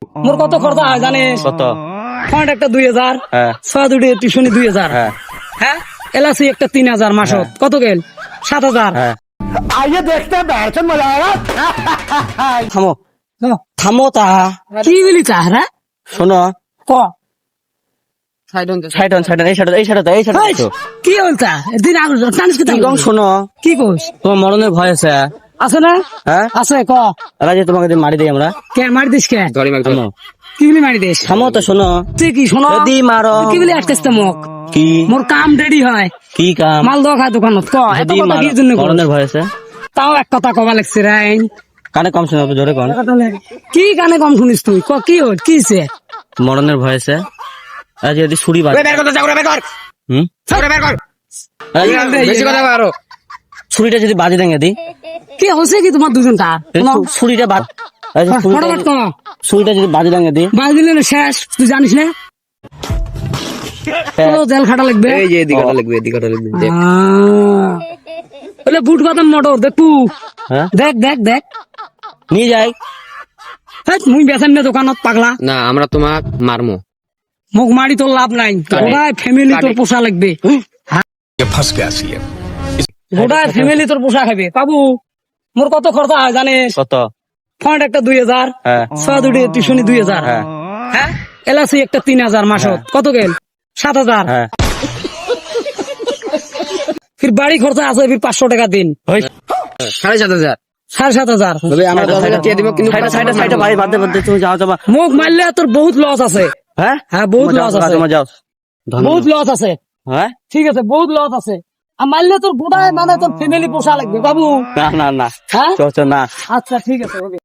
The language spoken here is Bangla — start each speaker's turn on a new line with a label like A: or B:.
A: মোর কত খরচা হয় জানিস?
B: কত?
A: ফান্ড একটা 2000,
B: হ্যাঁ।
A: ছয় দুটি টিউশনি 2000,
B: হ্যাঁ
A: হ্যাঁ, এলআইসি একটা 3000 মাসত, কত গেল? 7000।
B: হ্যাঁ।
A: থামো থামো তা কি বলি চাহরা
B: শোনো,
A: ক
B: সাইড অন এই সাইড
A: হেই, কি বলতা দিন আগে জানিস কি
B: কি কম শোনো,
A: কি কইস
B: তোমার মরণের ভয় আছে?
A: আছে না?
B: হ্যাঁ,
A: আছে ক
B: রাজে তোমাকে দিয়ে মারি দিই আমরা।
A: কে মারি দিস কে?
B: থামো,
A: কি বলি মারি দিস?
B: থামো তো শোনো,
A: তুই কি শোনো
B: যদি মারো।
A: তুই কি বলি আটকাইতে মোক?
B: কি
A: মোর কাম রেডি হয়,
B: কি কাম?
A: মাল দেওয়া খায় দোকানত, ক এত
B: যদি
A: কথা কি জন্য কস?
B: মরণের ভয় আছে?
A: তাও এক কথা কবা লাগছে রাইন।
B: কানে কম শোনো, জোরে কন।
A: কি কানে কম শুনিস তুই? ক কি হল কিছে?
B: মরণের ভয় আছে। আজ যদি ছুরি বাজ হুম ছুরিটা যদি বাজে দেঙ্গে দি,
A: কি হচ্ছে কি তোমার দুজনটা?
B: ছুরিটা বাজ,
A: ফটাফট ক
B: ছুরিটা যদি বাজে দেঙ্গে দি,
A: বাজ দিলে না শেষ, তুই জানিস না? পুরো জেল খাটা লাগবে। বলে বুট বাদাম মোটর দেখু,
B: হ্যাঁ
A: দেখ দেখ দেখ,
B: নিয়ে যাই।
A: হেৎ, মুই বেচেন না দোকানত পাগলা।
C: না আমরা তোমাক মারমো।
A: মোক মারি তোর লাভ নাই, গোটাই ফ্যামিলি তোর পোষা লাগবে, গোটাই ফ্যামিলি তোর পোষা খাবে। বাবু মোর কত খরচা হয় জানিস?
B: কত?
A: ফান্ড একটা 2000,
B: হ্যাঁ
A: ছয় দুটি টিউশনি 2000,
B: হ্যাঁ
A: হ্যাঁ, এলআইসি একটা 3000 মাসত, কত গেল? 7000।
B: হ্যাঁ।
A: ফির বাড়ি খরচা আছে, ফির 500 টাকা দিন,
C: 7,500।
A: 7,500।
C: আমরা 10,000 টাকা দিব, কিন্তু
B: সাইডে বাড়ি বাদে বাদে তুমি যাও যাবা।
A: মুখ মারলে তোর বহুত লস আছে।
B: হ্যাঁ
A: হ্যাঁ বহুত লস আছে,
B: তোমার যাও।
A: বহুত লস আছে।
B: হ্যাঁ
A: ঠিক আছে, বহুত লস আছে। আর মারলে তোর গোটায় মানে তোর ফ্যামিলি পোষা লাগবে বাবু।
B: না না না,
A: হ্যাঁ
B: চল চল না।
A: আচ্ছা ঠিক আছে, ওকে।